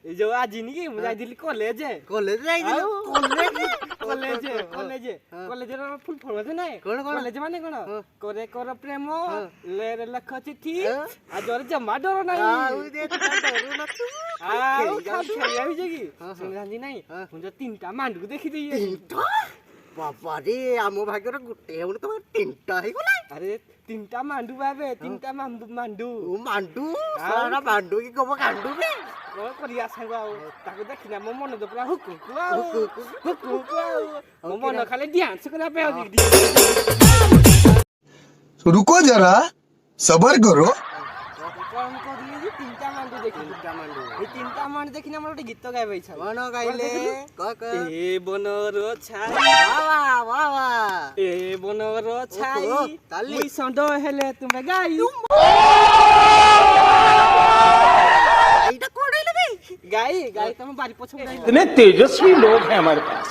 जो आज नहीं कि मुझे दिल्ली कॉलेज है कॉलेज जाइदिल कॉलेज कॉलेज कॉलेज रो फुल फॉर्म আছে নাই কলেজ মানে কোন করে কর প্রেম লে লক্ষ চিঠি আর জোরে জমা ডর নাই আউ দে ডর না তু আউ খাল খেলি আমি যাকি শুনজানি নাই মুঝে তিনটা মান্ডু দেখি দিই তিনটা বাবা রে আমো ভাগ্যর গুটে হলো তোমার তিনটা হই গলা আরে তিনটা মান্ডু বাবে তিনটা মান্ডু ও মান্ডু সারা মান্ডু কি কব কান্ডু বে করিয়া সাঙ্গ তাকে দেখি না মো মনে তো পুরা হুকু মো মনে খালি ডান্স করে পেও দি रुको जरा सबर करो কম করিয়ে যে তিনটা মান্ডু দেখি তিনটা মান্ডু এই তিনটা মান্ডু দেখি না আমার একটা গীত গাইবে ইচ্ছা কোন গাইলে কক এ বনর ছাই বাবা বাবা এ বনর ছাই তালি মুই সন্দ হেলে তুমি গাই এইটা কোন গাইলে বে গাই গাই তুমি বাড়ি পছন্দ इतने तेजस्वी लोग हैं हमारे पास।